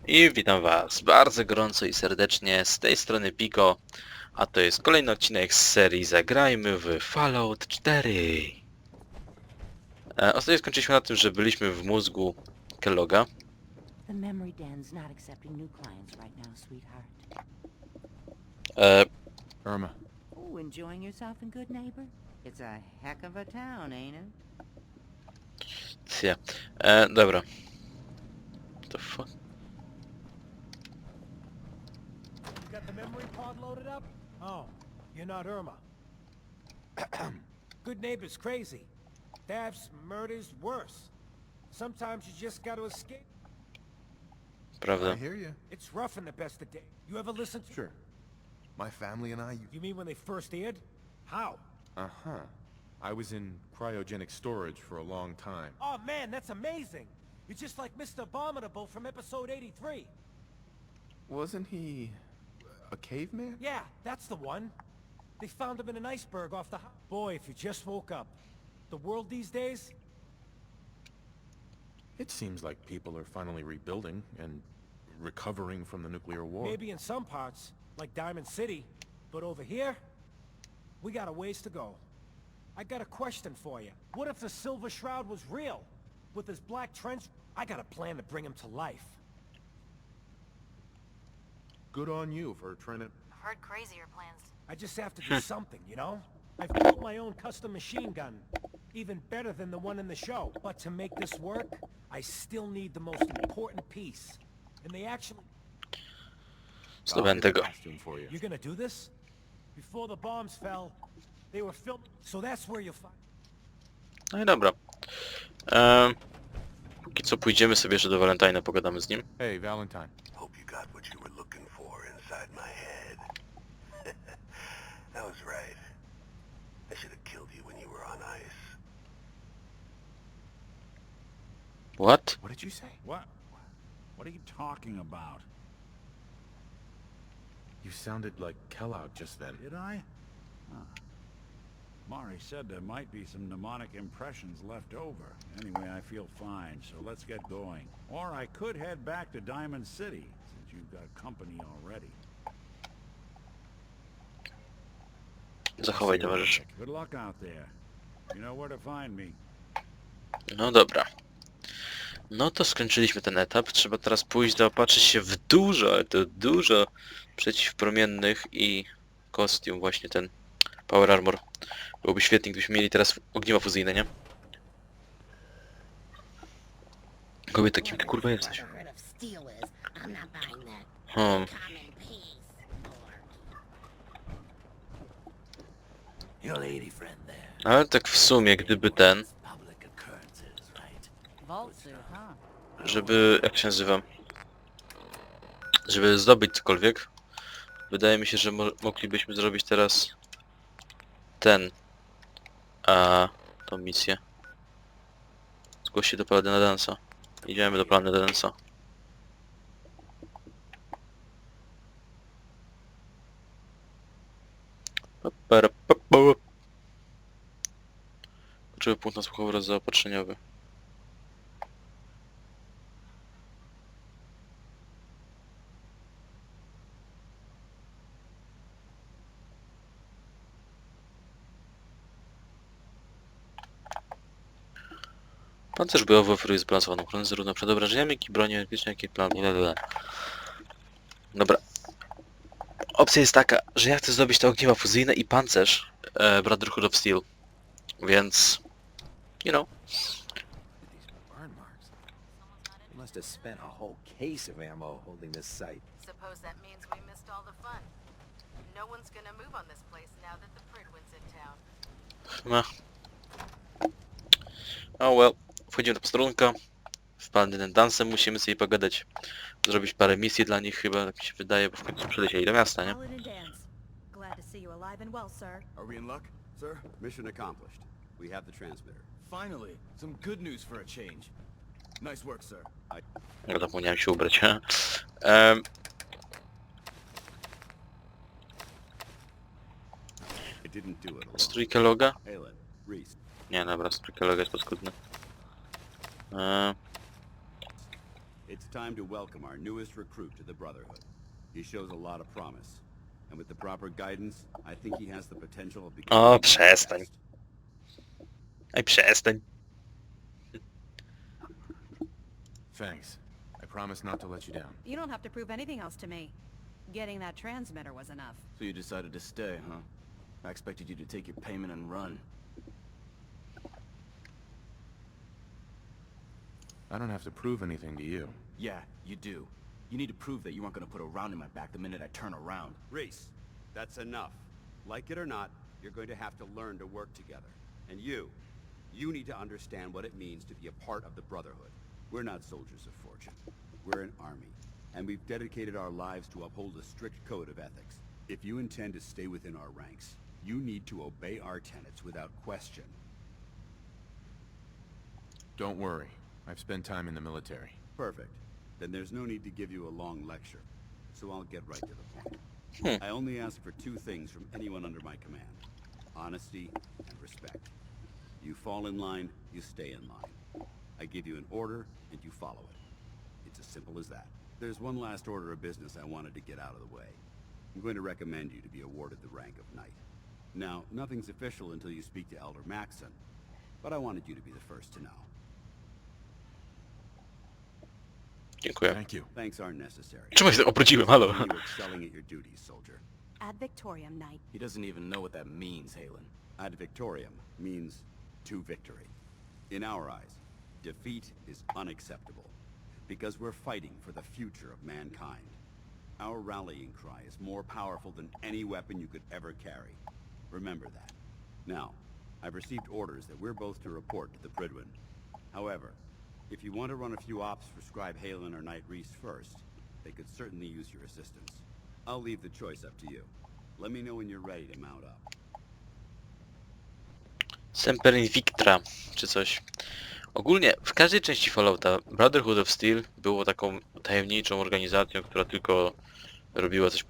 I witam was bardzo gorąco i serdecznie z tej strony Piko, a to jest kolejny odcinek z serii Zagrajmy w Fallout 4. Ostatnio skończyliśmy na tym, że byliśmy w mózgu Kelloga. The memory den's not accepting new clients right now, sweetheart. Irma. Oh, enjoying yourself in Good Neighbor? It's a heck of a town, ain't it? Dobra. What the fuck? You got the memory pod loaded up? Oh, you're not Irma. Good Neighbor's crazy. Thefts, murders, worse. Sometimes you just gotta escape. Prawda. I hear you. It's rough in the best of days. You ever listen to... Sure. My family and I... You mean when they first aired? How? Uh-huh. I was in cryogenic storage for a long time. Oh man, that's amazing. You're just like Mr. Abominable from episode 83. Wasn't he... a caveman? Yeah, that's the one. They found him in an iceberg off the... Boy, if you just woke up. The world these days? It seems like people are finally rebuilding and recovering from the nuclear war. Maybe in some parts, like Diamond City. But over here, we got a ways to go. I got a question for you. What if the Silver Shroud was real? With his black trench, I got a plan to bring him to life. Good on you for trying to... I've heard crazier plans. I just have to do something, you know? I've built my own custom machine gun. Even better than the one in the show. But to make this work, I still need the most important piece. And they actually... Zdobędę go. For you. You're gonna do this? Before the bombs fell, they were filming... So that's where you'll find... No i dobra. Póki co pójdziemy sobie jeszcze do Valentine'a, pogadamy z nim. Hey, Valentine. Hope you got what you were looking for inside my head. That was right. I should have killed you when you were on ice. What? What did you say? What? What are you talking about? You sounded like Kellogg just then. Did I? Huh. Mari said there might be some mnemonic impressions left over. Anyway, I feel fine, so let's get going. Or I could head back to Diamond City, since you've got company already. Zachowaj, towarzysz. Good luck out there. You know where to find me. No dobra. No to skończyliśmy ten etap. Trzeba teraz pójść zaopatrzyć się w dużo przeciwpromiennych i kostium, właśnie ten Power Armor. Byłoby świetnie, gdybyśmy mieli teraz ogniwa fuzyjne, nie? Kobieta, kim ty kurwa jesteś? Your lady friend there. Ale tak w sumie, gdyby ten... Public occurrences, right? Voltsu, huh? Żeby... jak się nazywa? Żeby zdobyć cokolwiek. Wydaje mi się, że moglibyśmy zrobić teraz... ten... tą misję. Zgłoś się do Paladyna Dansa. Idziemy do Paladyna Dansa. Potrzeby punkt nasłuchowy oraz zaopatrzeniowy. Pancerz bojowy oferuje zbalansowaną ochronę zarówno przed obrażeniami, jak i broni elektrycznej, jak i plan. Dobra. Opcja jest taka, że ja chcę zdobyć te ogniwa fuzyjne i pancerz Brotherhood of Steel. Więc... you know. Burn marks. They must have spent a whole case of ammo holding this site. Suppose that means we missed all the fun. No one's gonna move on this place now that the Pridwin's in town. No. Oh well. Wchodzimy do posterunka. Z Paladynem Dansem musimy sobie pogadać. Zrobić parę misji dla nich chyba, tak mi się wydaje, bo w końcu przylecieli do miasta, nie? Paladin Dance. Glad to see you alive and well, sir. Are we in luck, sir? Mission accomplished. We have the transmitter. Finally, some good news for a change. Nice work, sir. Ja zapomniałem się ubrać. It didn't do it alone. Strój Kelloga? Aylin, Reese. Nie, dobra, strój Kelloga jest paskudny. It's time to welcome our newest recruit to the Brotherhood. He shows a lot of promise. And with the proper guidance, I think he has the potential of becoming... O, one of the przestań. best. Ej, przestań. Thanks. I promise not to let you down. You don't have to prove anything else to me. Getting that transmitter was enough. So you decided to stay, huh? I expected you to take your payment and run. I don't have to prove anything to you. Yeah, you do. You need to prove that you aren't gonna put a round in my back the minute I turn around. Reese, that's enough. Like it or not, you're going to have to learn to work together. And you need to understand what it means to be a part of the Brotherhood. We're not soldiers of fortune. We're an army. And we've dedicated our lives to uphold a strict code of ethics. If you intend to stay within our ranks, you need to obey our tenets without question. Don't worry. I've spent time in the military. Perfect. Then there's no need to give you a long lecture. So I'll get right to the point. I only ask for two things from anyone under my command. Honesty and respect. You fall in line, you stay in line. I give you an order, and you follow it. It's as simple as that. There's one last order of business I wanted to get out of the way. I'm going to recommend you to be awarded the rank of Knight. Now, nothing's official until you speak to Elder Maxson, but I wanted you to be the first to know. Dziękuję. Thank you. Thanks aren't necessary. Czemu się tak obróciłem, halo? Continue excelling at your duties, soldier. Ad Victoriam, Knight. He doesn't even know what that means, Halen. Ad victoriam means to victory. In our eyes, defeat is unacceptable, because we're fighting for the future of mankind. Our rallying cry is more powerful than any weapon you could ever carry. Remember that. Now, I've received orders that we're both to report to the Pridwin. However, if you want to run a few ops for Scribe Halen or Knight Reese first, they could certainly use your assistance. I'll leave the choice up to you. Let me know when you're ready to mount up. Semper Invicta, czy coś. Ogólnie w każdej części Fallouta Brotherhood of Steel było taką tajemniczą organizacją, która tylko robiła coś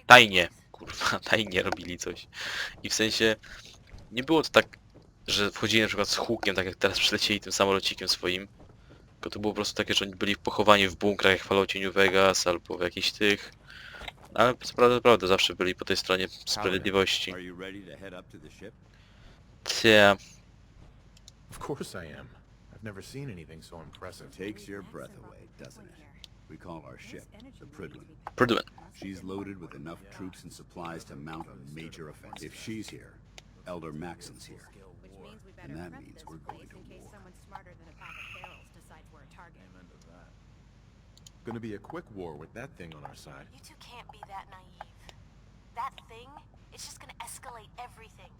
tajnie, kurwa, tajnie robili coś. I w sensie nie było to tak, że wchodzili na przykład z hukiem, tak jak teraz przylecieli tym samolocikiem swoim, tylko to było po prostu takie, że oni byli pochowani w bunkrach jak w Falloutie New Vegas albo w jakichś tych, ale co prawda zawsze byli po tej stronie sprawiedliwości. Are you ready to head up to the ship? Cia. Of course I am. I've never seen anything so impressive. Takes your breath away, doesn't it? We call our ship the Pridwin. Pridwin. She's loaded with enough troops and supplies to mount a major offensive. If she's here, Elder Maxson's here. Which means we And better that prep means this we're place going to in case war. someone smarter than a pack of barrels decides we're a target. Gonna be a quick war with that thing on our side. You two can't be that naive. That thing, it's just gonna escalate everything.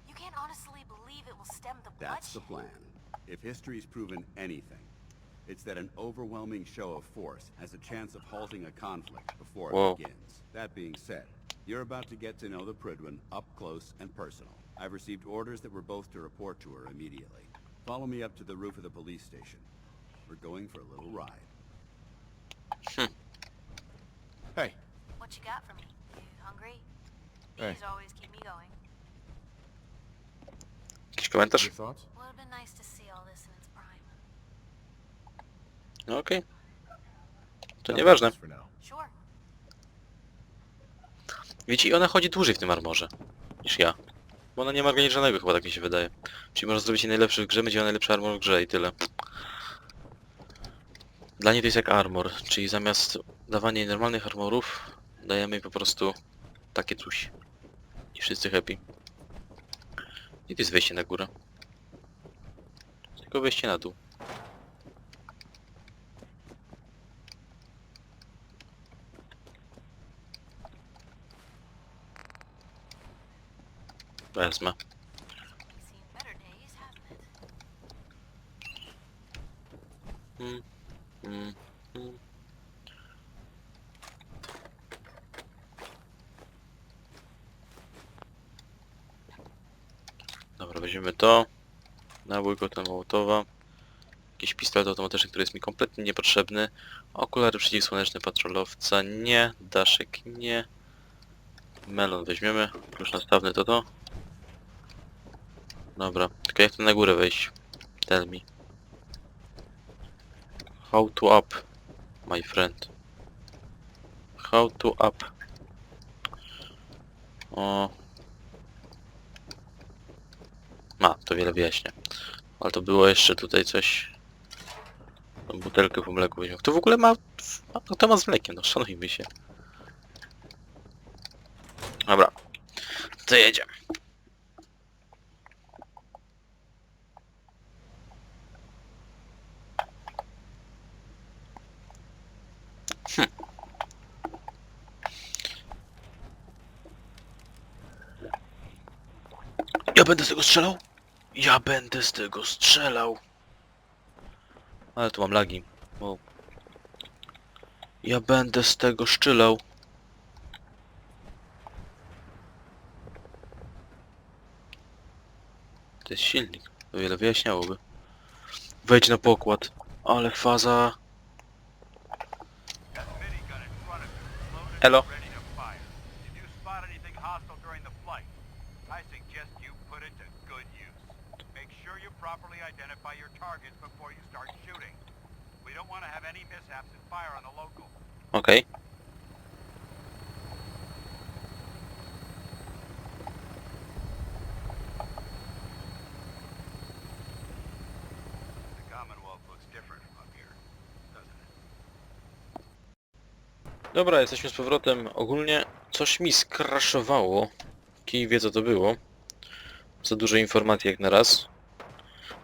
You can't honestly believe it will stem the That's the bloodshed. plan. If history's proven anything, it's that an overwhelming show of force has a chance of halting a conflict before it Whoa. begins. That being said, you're about to get to know the Pridwin up close and personal. I've received orders that we're both to report to her immediately. Follow me up to the roof of the police station. We're going for a little ride. Hey, What you got for me? You hungry? Hey. These always keep me going. Jakiś komentarz? your thoughts? Would have been nice to see all this in its prime. No okej. To Nothing nieważne. else for now. Sure. Wiecie, ona chodzi dłużej w tym armorze niż ja. Bo ona nie ma ograniczonego chyba, tak mi się wydaje. Czyli można zrobić jej najlepszy w grze, będzie miała najlepszy armor w grze i tyle. Dla niej to jest jak armor, czyli zamiast dawania jej normalnych armorów, dajemy jej po prostu takie coś. I wszyscy happy. I to jest wejście na górę. Tylko wejście na dół. Wezmę. Seen better days, hasn't it? Mm, mm, mm. Dobra, weźmiemy to. Nabój kota Mołotowa. Jakiś pistolet automatyczny, który jest mi kompletnie niepotrzebny. Okulary przeciwsłoneczne patrolowca nie. Daszek nie. Melon weźmiemy. Klucz nastawny to. Dobra, tylko jak tu na górę wejść? Tell me. How to up, my friend. How to up. O. To wiele wyjaśnia. Ale to było jeszcze tutaj coś. Tą butelkę po mleku weźmiemy. Kto w ogóle ma... Kto ma z mlekiem? No szanujmy się. Dobra. To jedziemy. Ja będę z tego strzelał? Ja będę z tego strzelał. Ale tu mam lagi. Wow. Ja będę z tego szczylał. To jest silnik. To wiele wyjaśniałoby. Wejdź na pokład. Ale faza. Elo. Okej. Dobra, jesteśmy z powrotem. Ogólnie coś mi skraszowało. Kij wie co to było. Za dużo informacji jak na raz.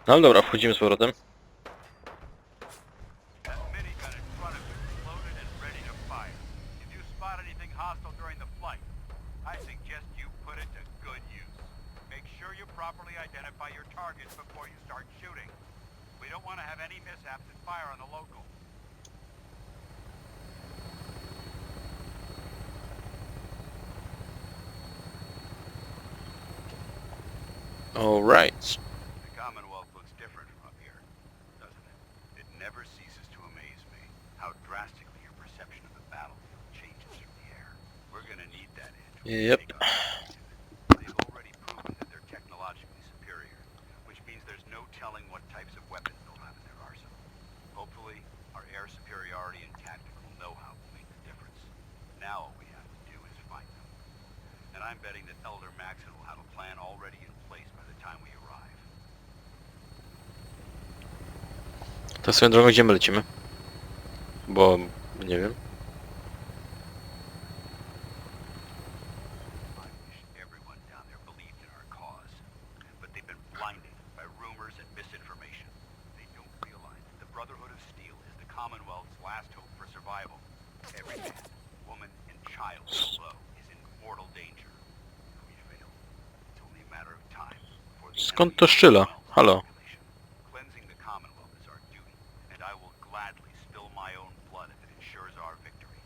No ale dobra, wchodzimy z powrotem. Alright. The Commonwealth looks different from up here, doesn't it? It never ceases to amaze me how drastically your perception of the battlefield changes from the air. We're gonna need that edge. Yep. They've already proven that they're technologically superior, which means there's no telling what types of weapons they'll have in their arsenal. Hopefully, our air superiority and tactical know-how will make the difference. Now all we have to do is fight them. And I'm betting that Elder Maxon will have a plan already in place by the time we arrive. To swoją drogą gdzie my lecimy? Bo... nie wiem. I wish everyone down there believed in our cause, but they've been blinded by rumors and misinformation. They don't realize that the Brotherhood of Steel is the Commonwealth's last hope for survival. Every man, woman, and child below is in mortal danger. If we fail, it's only a matter of time before the Skąd to szczyla? Halo. Cleansing the Commonwealth is our duty, and I will gladly spill my own blood if it ensures our victory.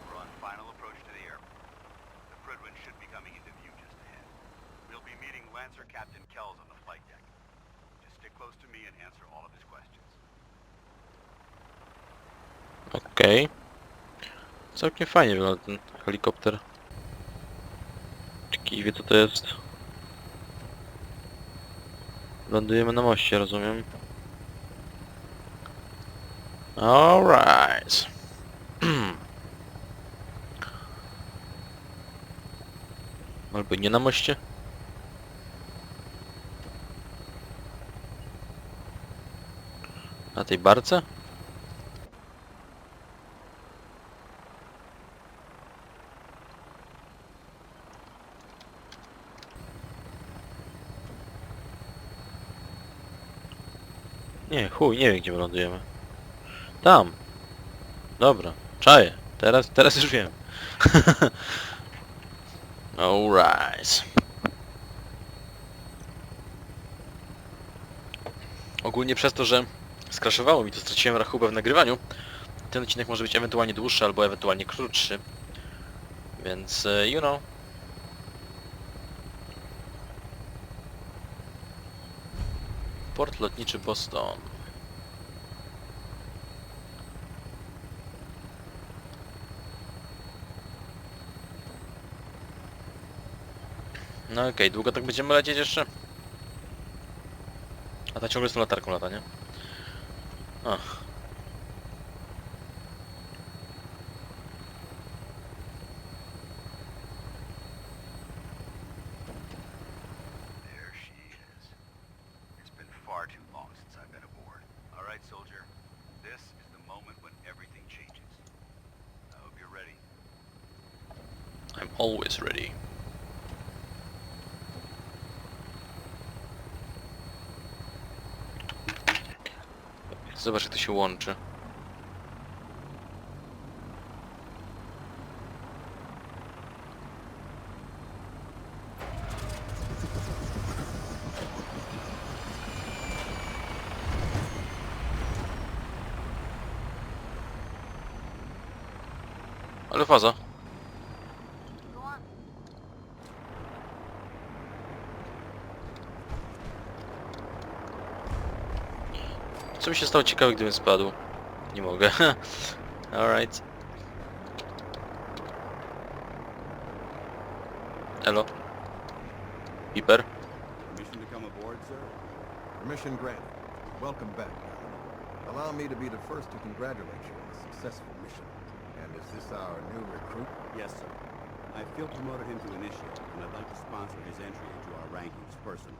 We're on final approach to the airport. The Fridwin should be coming into view just ahead. We'll be meeting Lancer Captain Kells on the flight deck. Just stick close to me and answer all of his questions. Okej. Całkiem fajnie wygląda ten helikopter. Kij wie co to jest. Lądujemy na moście, rozumiem. Alright. Albo nie na moście? Na tej barce? Nie, chuj, nie wiem gdzie my lądujemy. Tam. Dobra, czaję. Teraz już wiem. Alright. Ogólnie przez to, że skraszowało mi to, straciłem rachubę w nagrywaniu. Ten odcinek może być ewentualnie dłuższy, albo ewentualnie krótszy. Więc, you know. Port lotniczy Boston. No okej, długo tak będziemy lecieć jeszcze? A ta ciągle z tą latarką lata, nie? A. There she is. It's been far too long since I've been aboard. All right, soldier. This is the moment when everything changes. I hope you're ready. I'm always ready. Zobacz, jak to się łączy. Ale faza. Go on. Co by się stało ciekawe, gdybym spadł? Nie mogę. Alright. Elo. Piper. Permission to come aboard, sir? Permission granted. Welcome back, Paladin. Allow me to be the first to congratulate you on a successful mission. And is this our new recruit? Yes, sir. I feel promoted him to initiate, and I'd like to sponsor his entry into our rankings personally.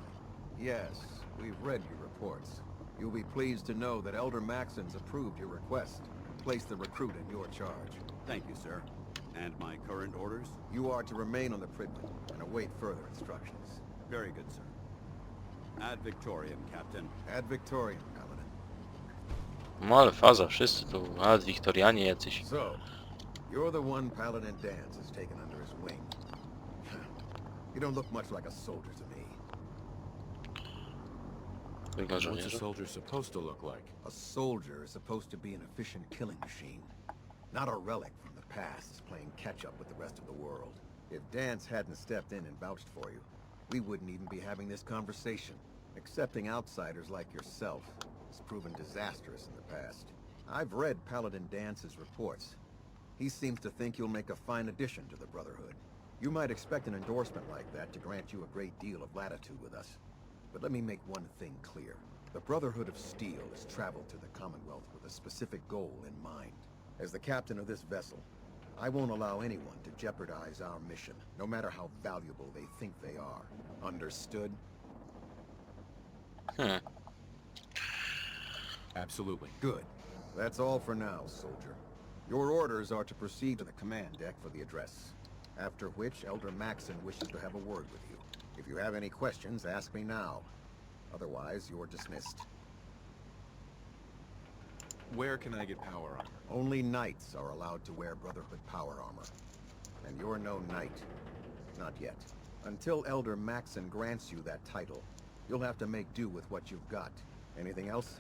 Yes, we've read your reports. You'll be pleased to know that Elder Maxon's approved your request. Place the recruit in your charge. Thank you, sir. And my current orders? You are to remain on the Pridman and await further instructions. Very good, sir. Ad Victoriam, Captain. Ad Victoriam, Paladin. No ale faza, wszyscy tu wiktorianie jacyś. So, you're the one Paladin Dance has taken under his wing. You don't look much like a soldier to me. Wygląda What's a żołnierza. soldier supposed to look like? A soldier is supposed to be an efficient killing machine, not a relic from the past playing catch-up with the rest of the world. If Dance hadn't stepped in and vouched for you, we wouldn't even be having this conversation. Accepting outsiders like yourself has proven disastrous in the past. I've read Paladin Dance's reports. He seems to think you'll make a fine addition to the Brotherhood. You might expect an endorsement like that to grant you a great deal of latitude with us. But let me make one thing clear. The Brotherhood of Steel has traveled to the Commonwealth with a specific goal in mind. As the captain of this vessel, I won't allow anyone to jeopardize our mission, no matter how valuable they think they are. Understood? Absolutely. Good. That's all for now, soldier. Your orders are to proceed to the command deck for the address, after which Elder Maxon wishes to have a word with you. If you have any questions, ask me now. Otherwise, you're dismissed. Where can I get power armor? Only knights are allowed to wear Brotherhood power armor. And you're no knight. Not yet. Until Elder Maxon grants you that title, you'll have to make do with what you've got. Anything else?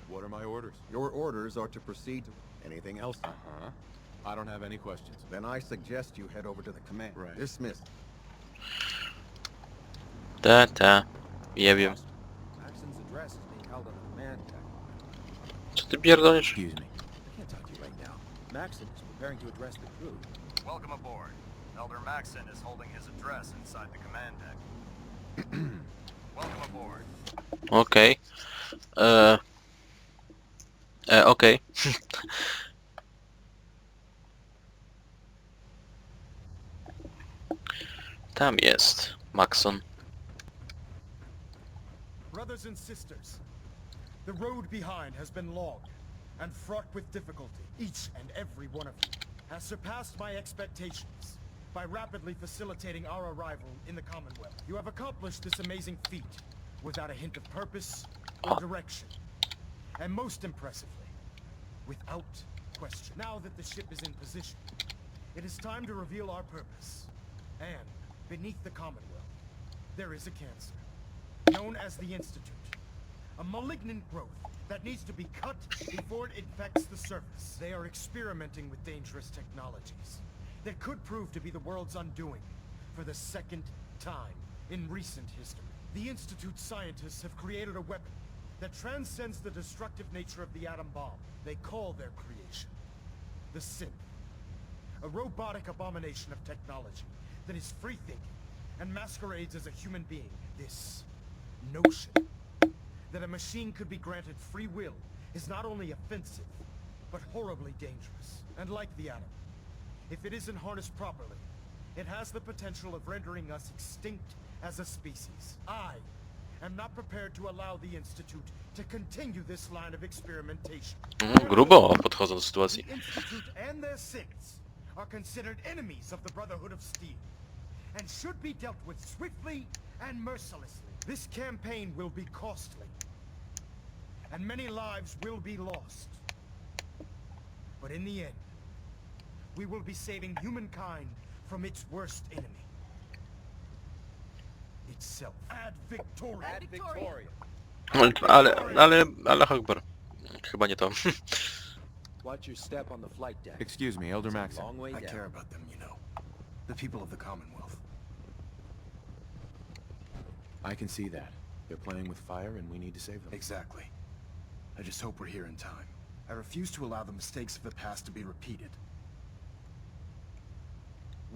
What are my orders? Your orders are to proceed to... Anything else? Uh-huh. I don't have any questions. Then I suggest you head over to the command. Right. Dismissed. Ta. Ja wiem. Maxon's address is being held on the command deck. Co ty pierdolisz? Excuse me. I can't talk to you right now. Maxon is preparing to address the crew. Welcome aboard. Elder Maxon is holding his address inside the command deck. Welcome aboard. Okej. Okej. Tam jest Maxon. Brothers and sisters, the road behind has been long and fraught with difficulty. Each and every one of you has surpassed my expectations by rapidly facilitating our arrival in the Commonwealth. You have accomplished this amazing feat without a hint of purpose or direction. And most impressively, without question. Now that the ship is in position, it is time to reveal our purpose. And beneath the Commonwealth, there is a cancer, known as the Institute. A malignant growth that needs to be cut before it infects the surface. They are experimenting with dangerous technologies that could prove to be the world's undoing for the second time in recent history. The Institute's scientists have created a weapon that transcends the destructive nature of the atom bomb. They call their creation the Synth. A robotic abomination of technology that is free-thinking and masquerades as a human being. This notion that a machine could be granted free will is not only offensive, but horribly dangerous. And like the atom, if it isn't harnessed properly, it has the potential of rendering us extinct as a species. I am not prepared to allow the Institute to continue this line of experimentation. Grubo podchodzą do sytuacji. The Institute and their sects are considered enemies of the Brotherhood of Steel, and should be dealt with swiftly and mercilessly. This campaign will be costly, and many lives will be lost. But in the end, we will be saving humankind from its worst enemy. Itself. Ad Victoria. Ad Victoria. Ale Akbar. Chyba nie to. Watch your step on the flight deck. Excuse me, Elder It's a Maxon. long way I down. care about them, you know. The people of the Commonwealth. I can see that. They're playing with fire and we need to save them. Exactly. I just hope we're here in time. I refuse to allow the mistakes of the past to be repeated.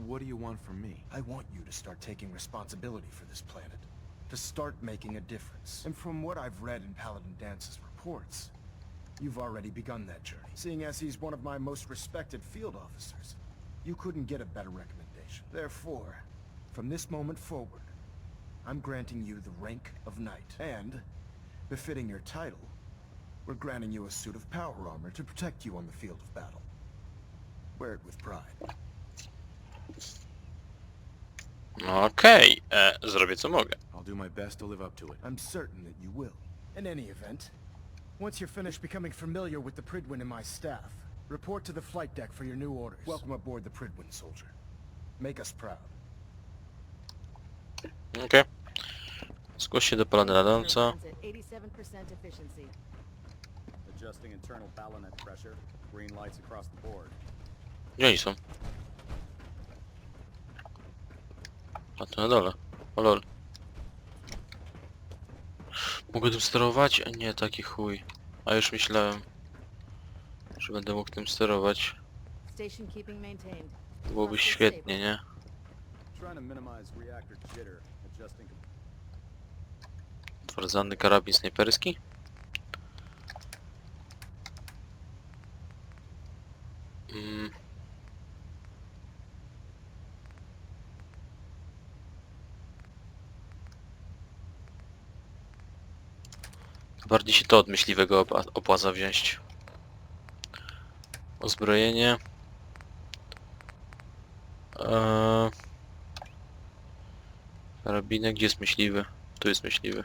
What do you want from me? I want you to start taking responsibility for this planet. To start making a difference. And from what I've read in Paladin Dance's reports, you've already begun that journey. Seeing as he's one of my most respected field officers, you couldn't get a better recommendation. Therefore, from this moment forward, I'm granting you the rank of Knight. And, befitting your title, we're granting you a suit of power armor to protect you on the field of battle. Wear it with pride. Okej, zrobię co mogę. I'll do my best to live up to it. I'm certain that you will. In any event, once you're finished becoming familiar with the Pridwin and my staff, report to the flight deck for your new orders. Welcome aboard the Pridwin, soldier. Make us proud. Okej. Zgłoś się do palany ladąca. Adjusting internal ballonet pressure. Green lights across the board. Gdzie oni są? A tu na dole. O lol. Mogę tym sterować? Nie, taki chuj. A już myślałem, że będę mógł tym sterować. Byłoby świetnie, nie? Trying to minimize reactor jitter. Adjusting. Twardzany karabin snajperski? Bardziej się to od myśliwego opłaca wziąć. Uzbrojenie. Karabinek, gdzie jest myśliwy? Tu jest myśliwy.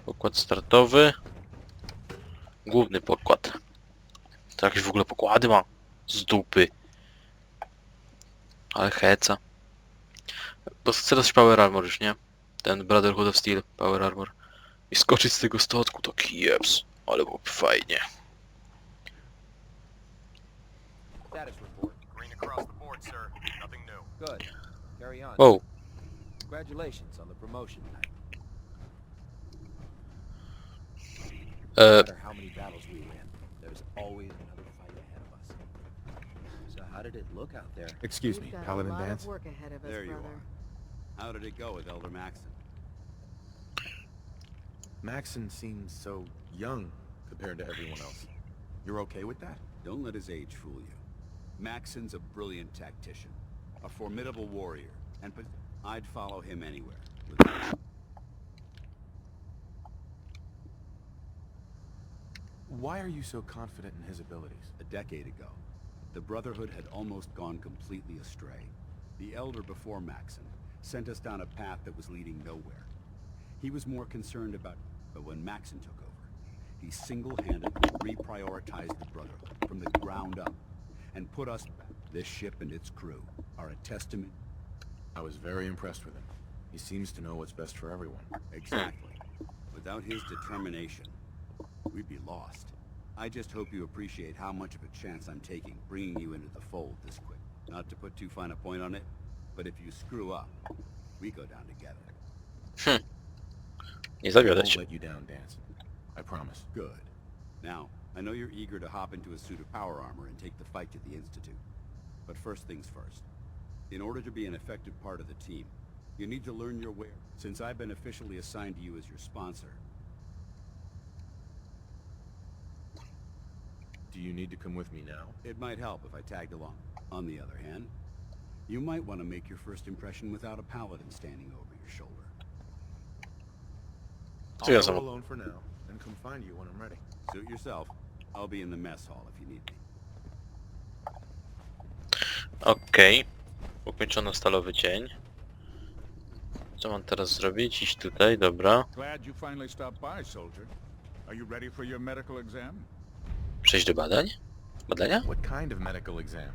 Pokład startowy. Główny pokład. To jakieś w ogóle pokłady ma. Z dupy. Ale heca. Bo chcę dać Power Armor już, nie? Ten Brotherhood of Steel Power Armor. I skoczyć z tego statku, taki jeps. Ale byłoby fajnie. Status report. Green across the board, sir. Nothing new. Good. Carry on. Wow. Congratulations on the promotion tonight. Uh, No matter how many battles we win, there's always another fight ahead of us. So how did it look out there? Excuse me, Paladin Dance? There you are. How did it go with Elder Maxon? Maxon seems so young compared to everyone else. You're okay with that? Don't let his age fool you. Maxon's a brilliant tactician, a formidable warrior, and I'd follow him anywhere. Why are you so confident in his abilities? A decade ago, the Brotherhood had almost gone completely astray. The Elder before Maxon sent us down a path that was leading nowhere. He was more concerned about... But when Maxon took over, he single-handedly reprioritized the Brotherhood from the ground up and put us back. This ship and its crew are a testament... I was very impressed with him. He seems to know what's best for everyone. Exactly. Without his determination, we'd be lost. I just hope you appreciate how much of a chance I'm taking bringing you into the fold this quick. Not to put too fine a point on it, but if you screw up, we go down together. Nie zawiodę Won't cię. let you down, Dance. I promise. Good. Now, I know you're eager to hop into a suit of power armor and take the fight to the Institute. But first things first. In order to be an effective part of the team, you need to learn your way. Since I've been officially assigned to you as your sponsor, Do you need to come with me now? it might help if I tagged along. On the other hand, you might want to make your first impression without a paladin standing over your shoulder. I'll go alone for now, and come find you when I'm ready. Suit yourself. I'll be in the mess hall if you need me. Okej. Ukończono stalowy dzień. Co mam teraz zrobić? Iść tutaj, dobra. Glad you finally stopped by, soldier. Are you ready for your medical exam? Przejść do badań? Badania? What kind of medical exam?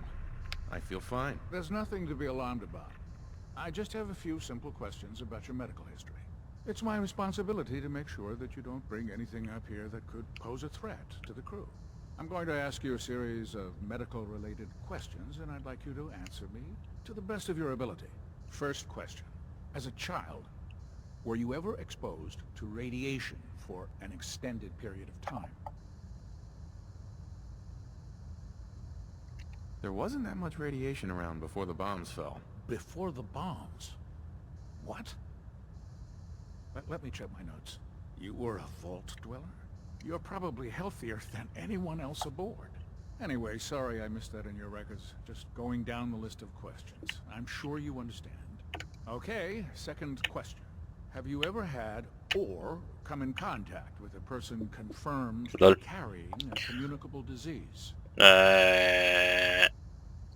I feel fine. There's nothing to be alarmed about. I just have a few simple questions about your medical history. It's my responsibility to make sure that you don't bring anything up here that could pose a threat to the crew. I'm going to ask you a series of medical-related questions, and I'd like you to answer me to the best of your ability. First question. As a child, were you ever exposed to radiation for an extended period of time? There wasn't that much radiation around before the bombs fell. Before the bombs? What? Let me check my notes. You were a vault dweller? You're probably healthier than anyone else aboard. Anyway, sorry I missed that in your records. Just going down the list of questions. I'm sure you understand. Okay, second question. Have you ever had or come in contact with a person confirmed carrying a communicable disease?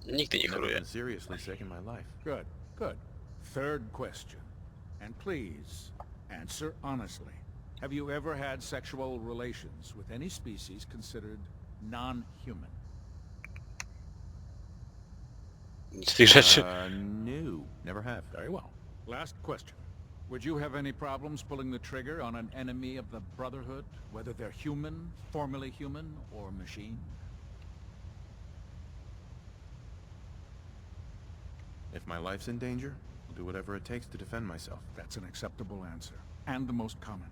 Nigdy nie Never choruję. been seriously sick in my life. Good, good. Third question. And please, answer honestly. Have you ever had sexual relations with any species considered non-human? Nic z tych rzeczy. No, never have. Very well. Last question. Would you have any problems pulling the trigger on an enemy of the Brotherhood, whether they're human, formerly human, or machine? If my life's in danger, I'll do whatever it takes to defend myself. That's an acceptable answer, and the most common.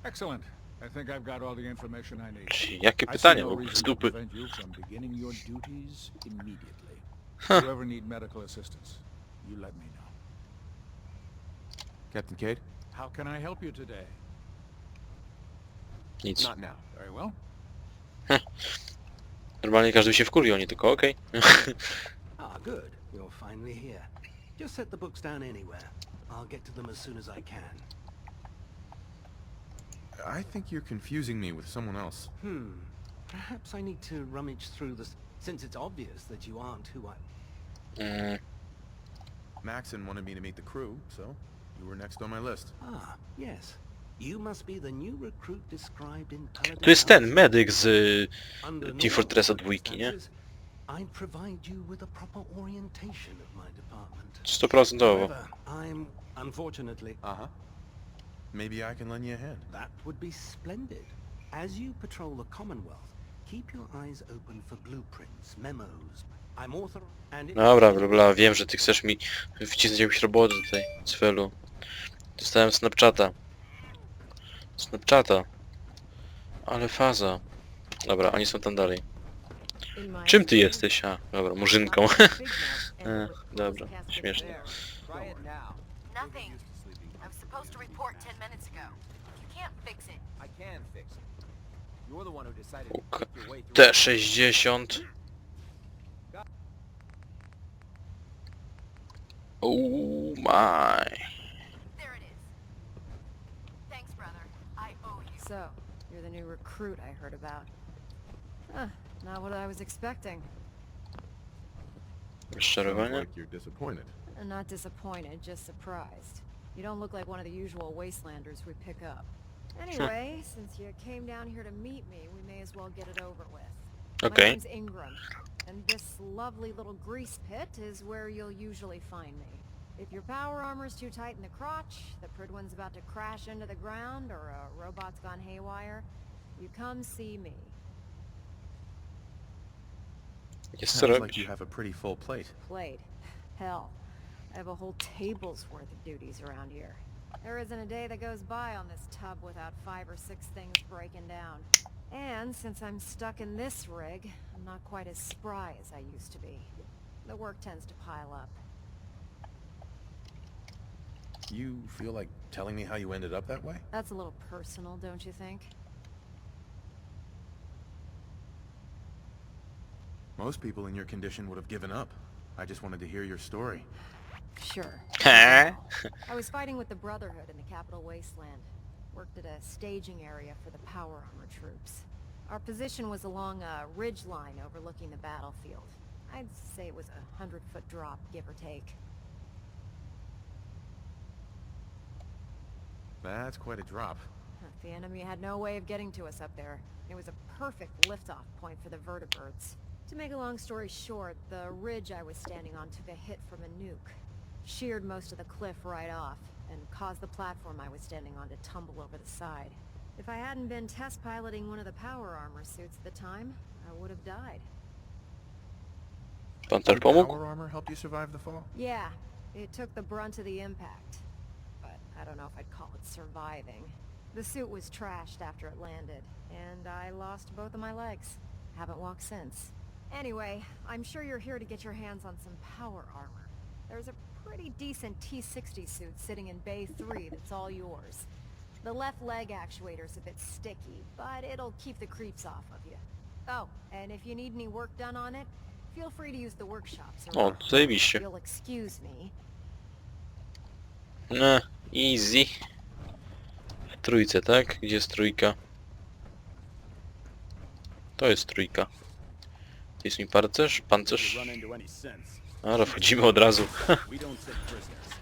Excellent. I think I've got all the information I need. Jakie I see pytanie no w ogóle z reason to dupy. prevent you from beginning your duties immediately. If you ever need medical assistance, you let me know. Captain Cade? How can I help you today? Nic. Not now. Very well. Normalnie każdy się wkurwi, oni tylko okej. Ah, good. You're finally here. Just set the books down anywhere. I'll get to them as soon as I can. I think you're confusing me with someone else. Perhaps I need to rummage through this, since it's obvious that you aren't who I... Maxon wanted me to meet the crew, so you were next on my list. Ah, yes. You must be the new recruit described in Paladin. Tu jest ten medyk z Under Team Fortressa normal 2, nie? circumstances, I'd provide you with a proper orientation of my department. 100%. However, I'm unfortunately... Uh-huh. Maybe I can lend you a hand. That would be splendid. As you patrol the Commonwealth, keep your eyes open for blueprints, memos. I'm author and... Dobra, bla, wiem, że ty chcesz mi wcisnąć jakąś robotę tutaj, cfelu. Dostałem Snapchata. Ale faza. Dobra, oni są tam dalej. Czym ty jesteś? A, dobra, murzynką. Dobra, śmieszne. Nothing. I was supposed to report 10 minutes ago. You can't fix it. I can fix it. You're the one who decided to Łuk. make your way through... T60. Oh my. There it is. Thanks, brother. I owe you. So, you're the new recruit I heard about. Huh, not what I was expecting. Sounds Rozczarowanie? like you're disappointed. I'm not disappointed, just surprised. You don't look like one of the usual wastelanders we pick up. Anyway, since you came down here to meet me, we may as well get it over with. My Okay. name's Ingram, and this lovely little grease pit is where you'll usually find me. If your power armor's too tight in the crotch, the Pridwin's about to crash into the ground, or a robot's gone haywire, you come see me. Jest co Sounds like robić. you have a pretty full plate. Played. Hell, I have a whole table's worth of duties around here. There isn't a day that goes by on this tub without 5 or 6 things breaking down. And since I'm stuck in this rig, I'm not quite as spry as I used to be. The work tends to pile up. You feel like telling me how you ended up that way? That's a little personal, don't you think? Most people in your condition would have given up. I just wanted to hear your story. Sure. Huh? I was fighting with the Brotherhood in the Capital Wasteland. Worked at a staging area for the power armor troops. Our position was along a ridge line overlooking the battlefield. I'd say it was a 100-foot drop, give or take. That's quite a drop. The enemy had no way of getting to us up there. It was a perfect liftoff point for the vertibirds. To make a long story short, the ridge I was standing on took a hit from a nuke. Sheared most of the cliff right off, and caused the platform I was standing on to tumble over the side. If I hadn't been test piloting one of the power armor suits at the time, I would have died. Panter Your pomógł? power armor helped you survive the fall? Yeah, it took the brunt of the impact. But I don't know if I'd call it surviving. The suit was trashed after it landed, and I lost both of my legs. Haven't walked since. Anyway, I'm sure you're here to get your hands on some power armor. There's a pretty decent T-60 suit sitting in Bay 3 that's all yours. The left leg actuator's a bit sticky, but it'll keep the creeps off of you. Oh, and if you need any work done on it, feel free to use the workshops O, around. zajebiście. You'll excuse me. No, easy. W trójce, tak? Gdzie jest trójka? To jest trójka. Jest mi pancerz? Pancerz? Run into any sense. Dobra, wchodzimy od razu. We don't take prisoners.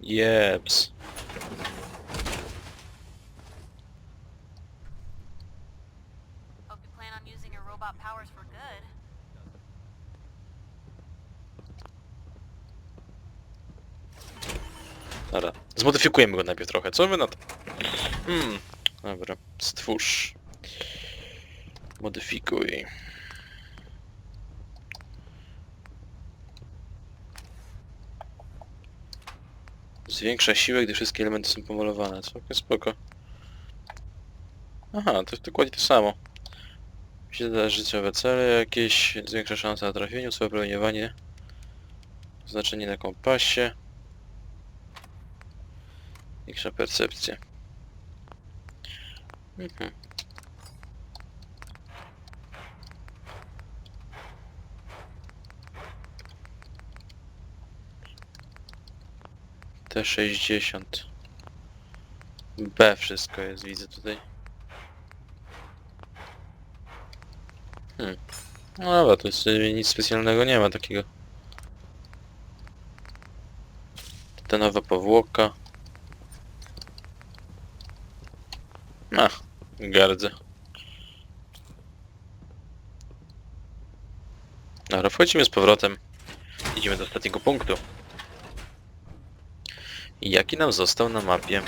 Jeps. Hope you plan on using your robot powers for good. Dobra, zmodyfikujemy go najpierw trochę. Co wy na to? Dobra, stwórz. Modyfikuj. Zwiększa siłę, gdy wszystkie elementy są pomalowane. Całkiem spoko. Aha, to dokładnie to samo. Źle życiowe cele jakieś, zwiększa szanse na trafienie, słabe promieniowanie. Znaczenie na kompasie. Większa percepcja. T60. B wszystko jest, widzę tutaj. No dobra, to jest nic specjalnego nie ma takiego. Ta nowa powłoka. Gardzę. Dobra, wchodzimy z powrotem. Idziemy do ostatniego punktu. Jaki nam został na mapie?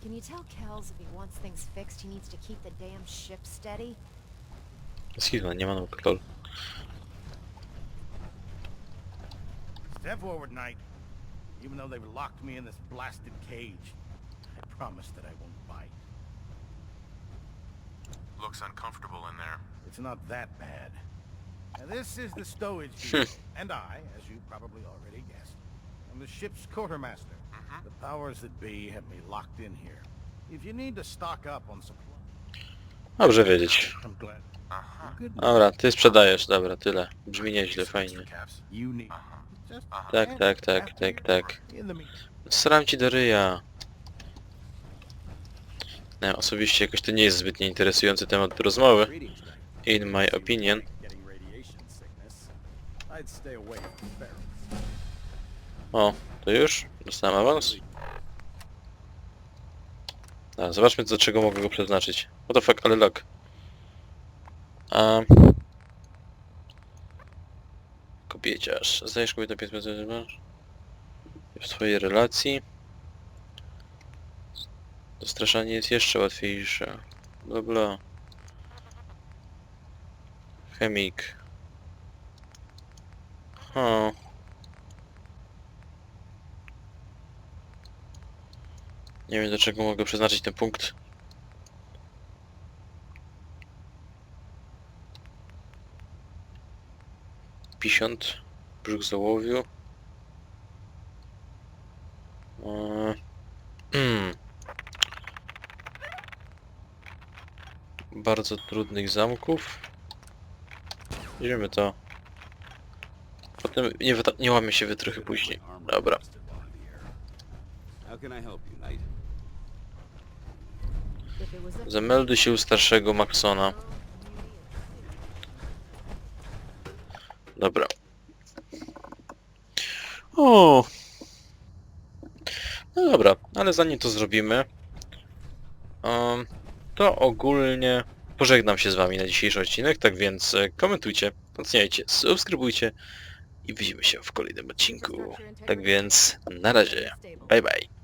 Can you tell Kells if he wants things fixed, he needs to keep the damn ship steady? Schizma, nie ma na kontrol. Step forward, Knight. Even though they've locked me in this blasted cage, I promise that I won't bite. Looks uncomfortable in there. It's not that bad. Now, this is the stowage bureau, and I, as you probably already guessed, am the ship's quartermaster. The powers that be have me locked in here. If you need to stock up on supplies, Dobrze wiedzieć. I'm glad. Dobra, ty sprzedajesz, dobra, tyle. Brzmi nieźle, fajnie. You need. Just Tak. in the meantime. Sram ci do ryja. Nie, osobiście jakoś to nie jest zbytnio interesujący temat do rozmowy. Greetings, Knight. In my opinion. Getting radiation sickness. I'd stay away from barrels. O, to już? Dostałem awans? Dobra, zobaczmy do czego mogę go przeznaczyć. What the fuck, ale lag. Kobieciarz. Zdajesz kobietę 5 w swojej relacji. Zastraszanie jest jeszcze łatwiejsze. Bla bla. Chemik. Nie wiem, do czego mogę przeznaczyć ten punkt. Pisiąt. Brzuch z ołowiu. Bardzo trudnych zamków. Bierzemy to. Potem nie łamie się wytrychy później. Dobra. How can I help you, Knight? If it was a Zamelduj się u starszego Maxona. Dobra. O. No dobra, ale zanim to zrobimy, to ogólnie pożegnam się z wami na dzisiejszy odcinek, tak więc komentujcie, oceniajcie, subskrybujcie i widzimy się w kolejnym odcinku. Tak więc na razie, bye bye.